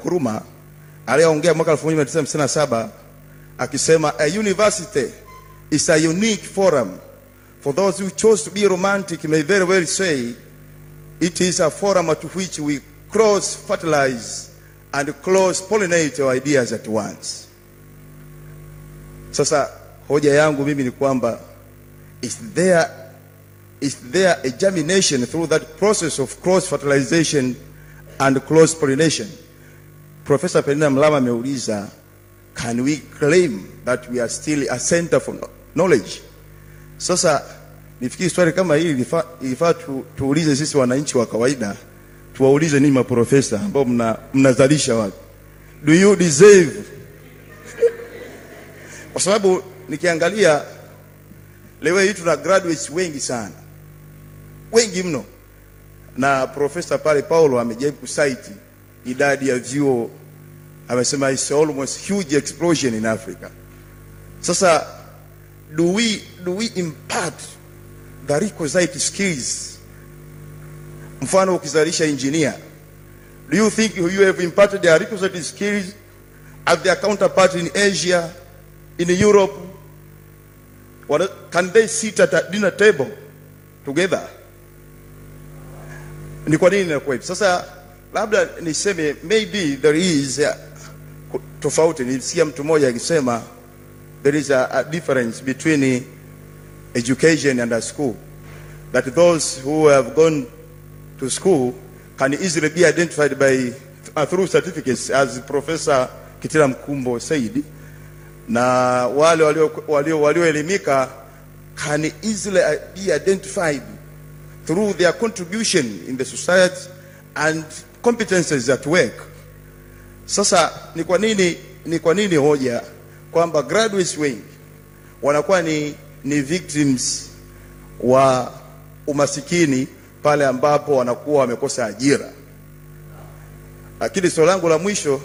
Nkrumah aliyeongea mwaka 1957 akisema, a university is a unique forum. For those who chose to be romantic may very well say it is a forum at which we cross-fertilize and cross-pollinate our ideas at once. Sasa hoja yangu mimi ni kwamba is there a germination through that process of cross-fertilization and cross-pollination? Professor Penina Mlama ameuliza, can we claim that we are still a center for knowledge? Sasa nifikiri swali kama hili ilifaa tuulize sisi wananchi wa kawaida, tuwaulize ninyi maprofesa ambao mnazalisha watu. Do you deserve? Kwa sababu nikiangalia leo hii tuna graduates wengi sana. Wengi mno. Na profesa pale Paulo amejaribu kucite idadi ya vyuo, amesema it's almost huge explosion in Africa. Sasa do we impart the requisite skills? Mfano ukizalisha engineer, do you think you have imparted the requisite skills at their counterpart in Asia, in Europe? Can they sit at a dinner table together? Ni kwa nini inakuwa hivi? Sasa labda niseme maybe there is tofauti. Nilisikia mtu mmoja akisema there is a difference between education and a school, that those who have gone to school can easily be identified by through certificates, as Professor Kitila Mkumbo said, na wale walioelimika can easily be identified through their contribution in the society and competences at work. Sasa ni kwa nini hoja kwamba graduates wengi wanakuwa ni victims wa umasikini pale ambapo wanakuwa wamekosa ajira? Lakini swali langu la mwisho,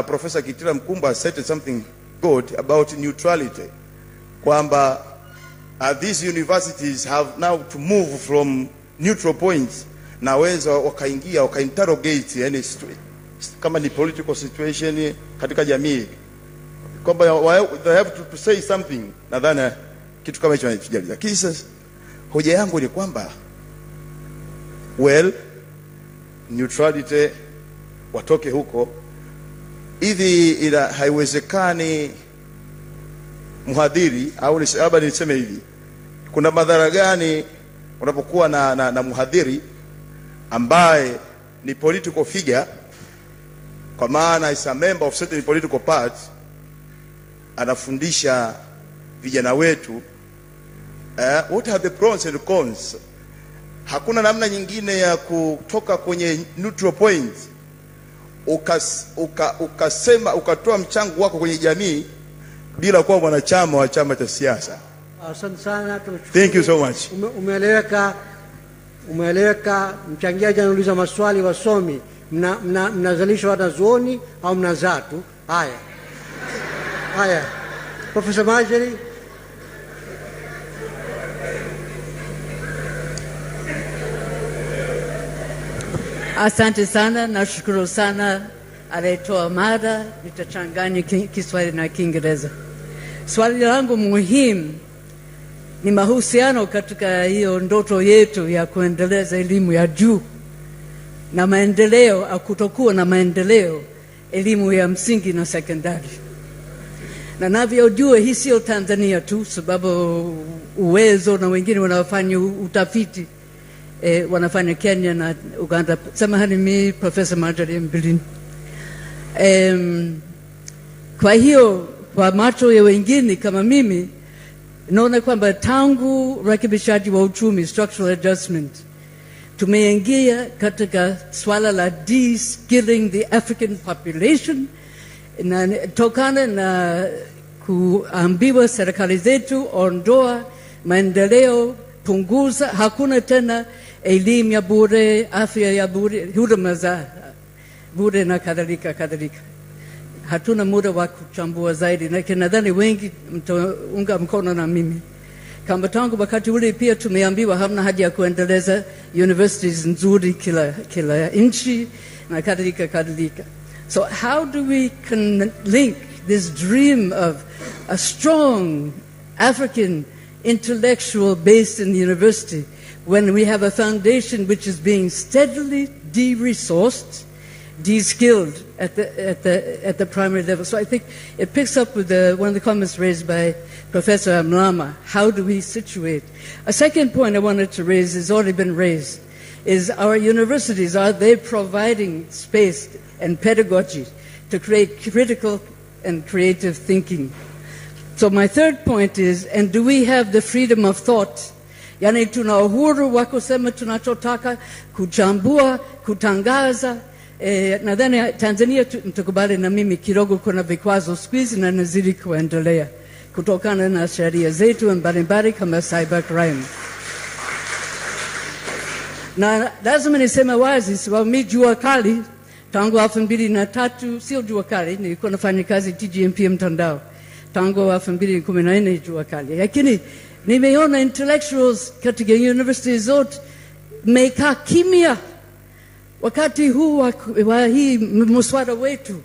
Professor Kitila Mkumbo said something good about neutrality, kwamba these universities have now to move from neutral points, na weza wakainterrogate yani kama ni political situation katika jamii, kwamba they have to say something. Nadhani kitu kama hicho kinajadiliwa. Lakini sasa hoja yangu ni kwamba neutrality watoke huko, hivi haiwezekani mhadhiri au labda niseme hivi, kuna madhara gani unapokuwa na mhadhiri ambaye ni political figure, kwa maana is a member of certain political party, anafundisha vijana wetu? What are the pros and cons? Hakuna namna nyingine ya kutoka kwenye neutral point ukasema ukatoa mchango wako kwenye jamii bila kuwa mwanachama wa chama cha siasa? Asante sana. Thank you so much. Umeeleweka. Mchangiaji anauliza maswali, wasomi mnazalisha wanazuoni au mnazaa tu? Haya Professor Majeri. Asante sana, nashukuru sana aliyetoa mada. Nitachanganya Kiswahili na Kiingereza. Swali langu muhimu ni mahusiano katika hiyo ndoto yetu ya kuendeleza elimu ya juu na maendeleo, akutokuwa na maendeleo elimu ya msingi na sekondari. Na navyojua hii sio Tanzania tu, sababu Uwezo na wengine wanafanya utafiti wanafanya Kenya na Uganda. Samahani, mimi Professor Mhadhara Mbilini. Kwa hiyo kwa macho ya wengine kama mimi, naona kwamba tangu rekebishaji wa uchumi, structural adjustment, tumeingia katika swala la de-skilling the African population, na tokana na kuambiwa serikali zetu ondoa maendeleo, punguza, hakuna tena elimu ya bure, afya ya bure, huduma za bure na kadhalika. Hatuna muda wa kuchambua zaidi, lakini nadhani wengi mtaunga mkono na mimi kama tangu wakati ule pia tumeambiwa hamna haja ya kuendeleza universities nzuri kila nchi, na kadhalika. So how do we link this dream of a strong African intellectual based in the university when we have a foundation which is being steadily de-resourced, de-skilled at the primary level? So I think it picks up with one of the comments raised by Professor Mlama. How do we situate? A second point I wanted to raise has already been raised, is our universities, are they providing space and pedagogy to create critical and creative thinking? So my third point is, and do we have the freedom of thought? Yani tuna uhuru wa kusema tunachotaka, kuchambua, kutangaza. Nadhani Tanzania mtakubali na mimi kidogo kuna vikwazo siku hizi na nazidi kuendelea kutokana na sheria zetu mbalimbali kama cybercrime. Na lazima niseme wazi, sababu mimi jua kali tangu 2003, sio jua kali, nilikuwa nafanya kazi TGMP mtandao tangu 2014 jua kali. Lakini nimeona intellectuals katika universities zote mekaa kimya wakati huu wa hii mswada wetu,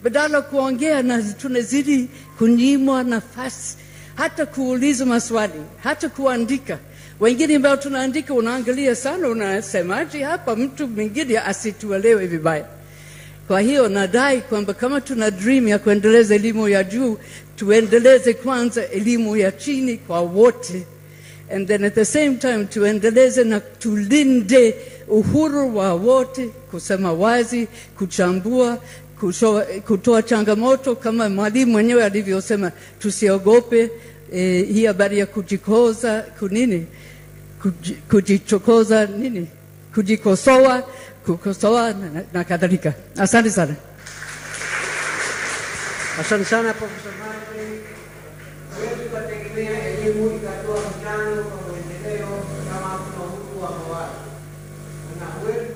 badala kuongea na tunazidi kunyimwa nafasi hata kuuliza maswali, hata kuandika. Wengine ambao tunaandika unaangalia sana, unasemaje hapa mtu mwingine asituelewe vibaya. Kwa hiyo nadai kwamba kama tuna dream ya kuendeleza elimu ya juu, tuendeleze kwanza elimu ya chini kwa wote, and then at the same time tuendeleze na tulinde uhuru wa wote kusema wazi, kuchambua, kutoa changamoto kama mwalimu mwenyewe alivyosema, tusiogope hii habari ya kujikoza kujichokoza kujikosoa, kukosoa na kadhalika. Asante sana. Asante sana Profesa Mhadhara. Wewe tunategemea elimu ikatoa mchango kwa maendeleo kama kuna uhuru wa mawazo. Na wewe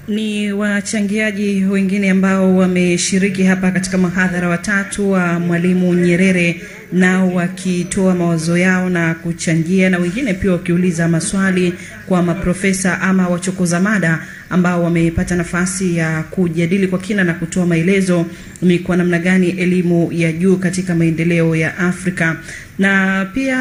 ni wachangiaji wengine ambao wameshiriki hapa katika mhadhara wa tatu wa Mwalimu Nyerere, nao wakitoa mawazo yao na kuchangia, na wengine pia wakiuliza maswali kwa maprofesa ama wachokoza mada ambao wamepata nafasi ya kujadili kwa kina na kutoa maelezo ni kwa namna gani elimu ya juu katika maendeleo ya Afrika. Na pia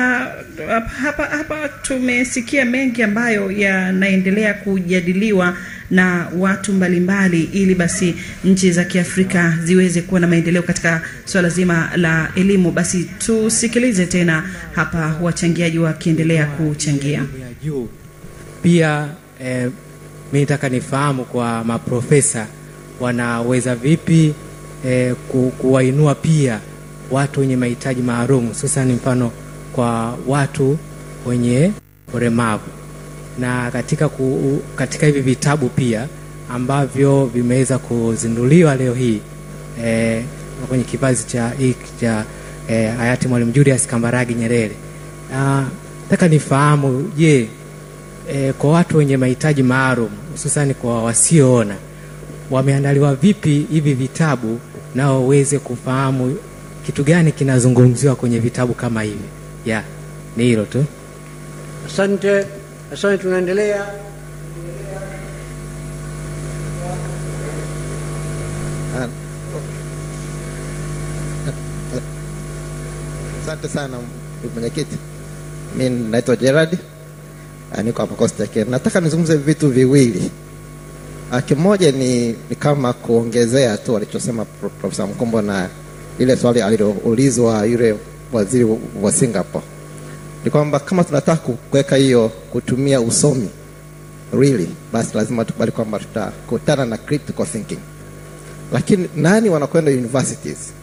hapa tumesikia mengi ambayo yanaendelea kujadiliwa na watu mbalimbali ili basi nchi za Kiafrika ziweze kuwa na maendeleo katika swala zima la elimu. Basi tusikilize tena hapa wachangiaji wakiendelea kuchangia. Pia mimi nataka nifahamu kwa maprofesa wanaweza vipi kuwainua pia watu wenye mahitaji maalum, hususan mfano kwa watu wenye ulemavu. Na katika hivi vitabu pia ambavyo vimeweza kuzinduliwa leo hii kwenye kivazi cha hayati Mwalimu Julius Kambarage Nyerere, nataka nifahamu, je, kwa watu wenye mahitaji maalum hususan kwa wasioona wameandaliwa vipi hivi vitabu nao waweze kufahamu kitu gani kinazungumziwa kwenye vitabu kama hivi? Ni hilo tu. Asante, tunaendelea. Asante sana mwenyekiti. Mimi naitwa Gerard. Niko hapa Costa Rica. Nataka nizungumze vitu viwili. Kimoja ni kama kuongezea tu alichosema Profesa Mkombo na ile swali aliloulizwa yule waziri wa Singapore. Ni kwamba kama tunataka kuweka hiyo kutumia usomi really, basi lazima tukubali kwamba tutakutana na critical thinking. Lakini nani wanakwenda universities?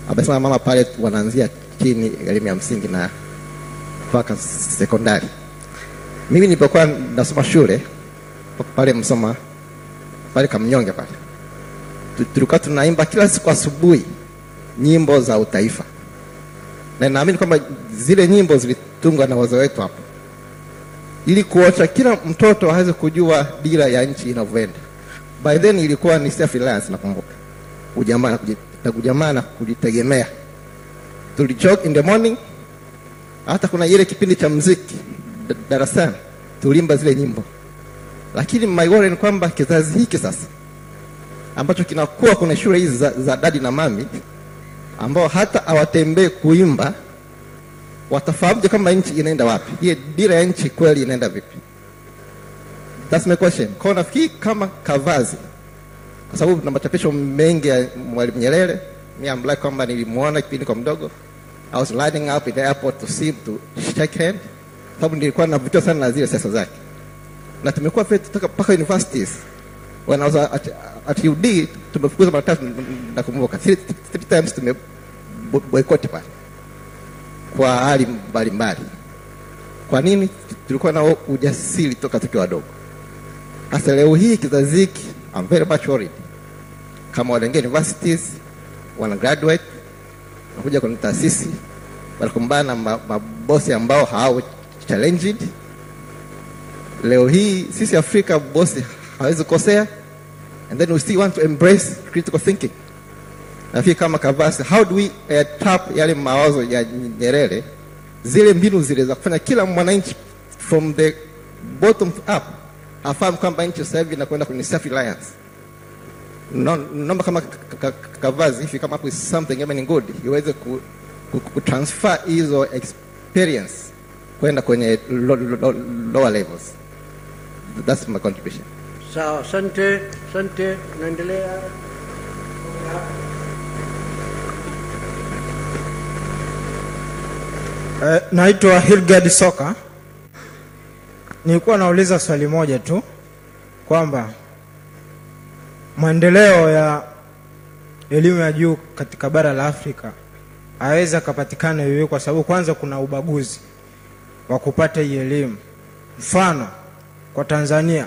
Abasema mama pale wanaanzia chini elimu ya msingi na mpaka sekondari. Mimi nilipokuwa nasoma shule pale Msoma pale Kamnyonge pale, tulikuwa tunaimba kila siku asubuhi nyimbo za utaifa, na naamini kwamba zile nyimbo zilitungwa na wazee wetu hapo ili kuacha kila mtoto aweze kujua dira ya nchi inavyoenda. By then ilikuwa ni self reliance, nakumbuka ujamaa na kujitegemea. Tulijog in the morning, hata kuna ile kipindi cha muziki darasani tulimba zile nyimbo Lakini my worry ni kwamba kizazi hiki sasa ambacho kinakuwa kuna shule hizi za dadi na mami ambao hata hawatembee kuimba, watafahamu kama nchi inaenda wapi? Hii dira ya nchi kweli inaenda vipi? That's my question. Kwa nafikiri kama Kavazi, kwa sababu na machapisho mengi ya Mwalimu Nyerere, mimi I'm like kwamba nilimuona kipindi kwa mdogo. I was lining up in the airport to see him, to shake hand. Sababu nilikuwa navutiwa sana na zile siasa zake. Na tumekuwa mpaka universities. When I was at UD, tumefukuza mara 3 na kumbuka 3 times tumeboycott pale. Kwa hali mbalimbali. Kwa nini? Tulikuwa na ujasiri toka tukiwa wadogo. Hasa leo hii kizazi hiki, I'm very much worried. Kama wanaingia universities, wana graduate, wanakuja kwenye taasisi, wanakumbana na mabosi ambao hao challenged. Leo hii sisi Afrika bosi hawezi kukosea, and then we still want to embrace critical thinking. Nafikiri kama Kavazi, how do we tap yale mawazo ya Nyerere, zile mbinu zile za kufanya kila mwananchi from the bottom up afahamu kwamba nchi sasa hivi inakwenda kwenye self reliance. Naomba kama Kavazi, if you come up with something even good, iweze ku transfer hizo experience kwenda kwenye lower levels. That's my contribution. Sawa, asante. Naendelea. Naitwa Hilgard Soka. Nilikuwa nauliza swali moja tu kwamba maendeleo ya elimu ya juu katika bara la Afrika haweza kupatikana hivi kwa sababu kwanza kuna ubaguzi wa kupata hii elimu. Mfano kwa Tanzania,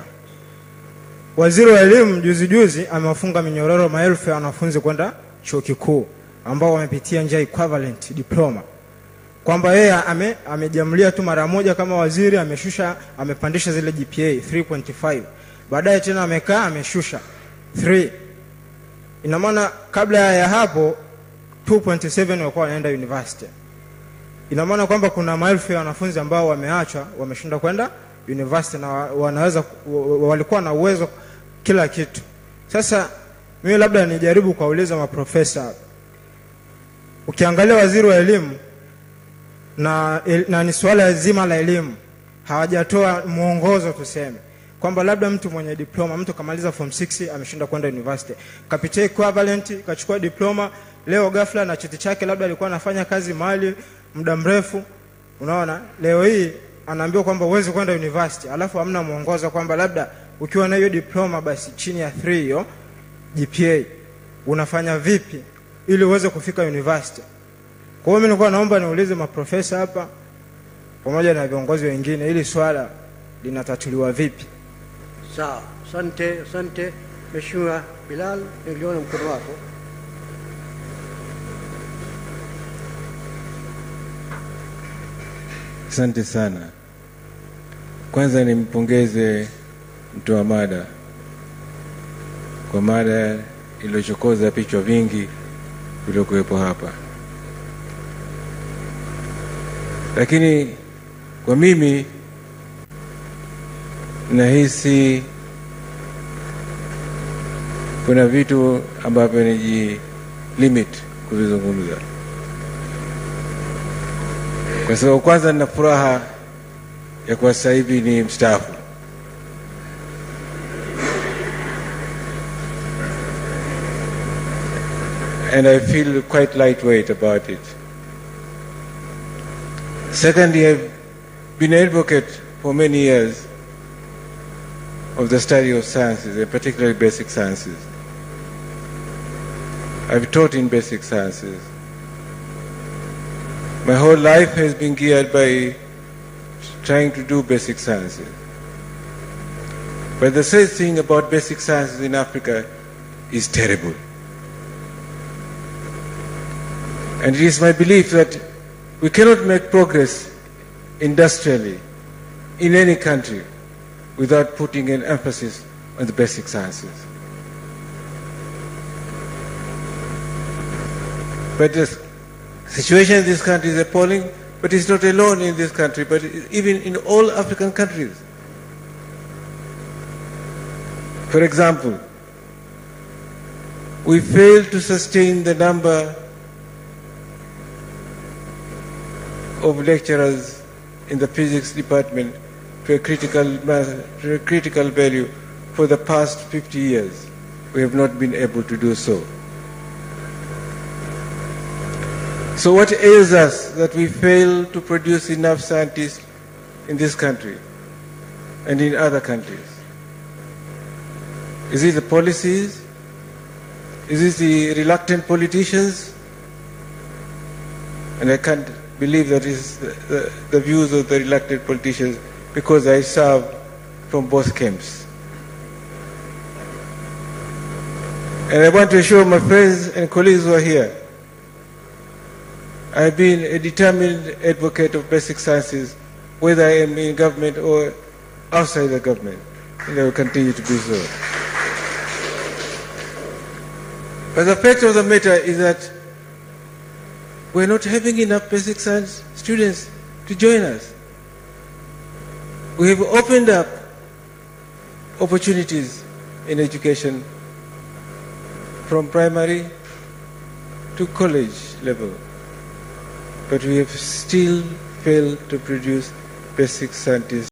waziri wa elimu juzi amewafunga minyororo maelfu ya wanafunzi kwenda chuo kikuu ambao wamepitia njia equivalent diploma, kwamba yeye amejamlia tu mara moja kama waziri, amepandisha zile GPA 3.5, baadaye tena amekaa ameshusha 3. Ina maana kabla ya hapo 2.7 walikuwa wanaenda university. Ina maana kwamba kuna maelfu ya wanafunzi ambao wameachwa, wameshinda kwenda university na walikuwa na uwezo kila kitu. Sasa mimi labda nijaribu kuuliza maprofesa, ukiangalia waziri wa elimu na ni swala zima la elimu, hawajatoa muongozo tuseme kwamba labda mtu mwenye diploma, mtu kamaliza form 6 ameshinda kwenda university, kapitia equivalent, kachukua diploma, leo ghafla na cheti chake labda alikuwa anafanya kazi mahali muda mrefu, unaona, leo hii anaambiwa kwamba uweze kwenda university, alafu hamna muongozo kwamba labda ukiwa na hiyo diploma basi chini ya 3 hiyo GPA unafanya vipi ili uweze kufika university. Kwa hiyo mimi nilikuwa naomba niulize maprofesa hapa pamoja na viongozi wengine, ili swala linatatuliwa vipi? Sawa, asante. Mheshimiwa Bilal, niliona mkono wako. Asante sana. Kwanza nimpongeze mtoa mada kwa mada iliyochokoza vichwa vingi vilivyokuwepo hapa. Lakini kwa mimi nahisi kuna vitu ambavyo limit kuvizungumza. Kwa sababu kwanza nina furaha ya kuwa sasa hivi ni mstaafu. And I feel quite lightweight about it. Secondly, I've been an advocate for many years of the study of sciences, and particularly basic sciences. I've taught in basic sciences. My whole life has been geared by trying to do basic sciences. But the sad thing about basic sciences in Africa is terrible. And it is my belief that we cannot make progress industrially in any country without putting an emphasis on the basic sciences. But the situation in this country is appalling, but it's not alone in this country, but even in all African countries. For example, we failed to sustain the number of lecturers in the physics department to a critical value for the past 50 years. We have not been able to do so. So what ails us that we fail to produce enough scientists in this country and in other countries? Is it the policies? Is it the reluctant politicians? And I can't believe that is the views of the reluctant politicians, because I serve from both camps. And I want to assure my friends and colleagues who are here, I have been a determined advocate of basic sciences, whether I am in government or outside the government, and I will continue to do so. But the fact of the matter is that we're not having enough basic science students to join us. We have opened up opportunities in education from primary to college level, but we have still failed to produce basic scientists.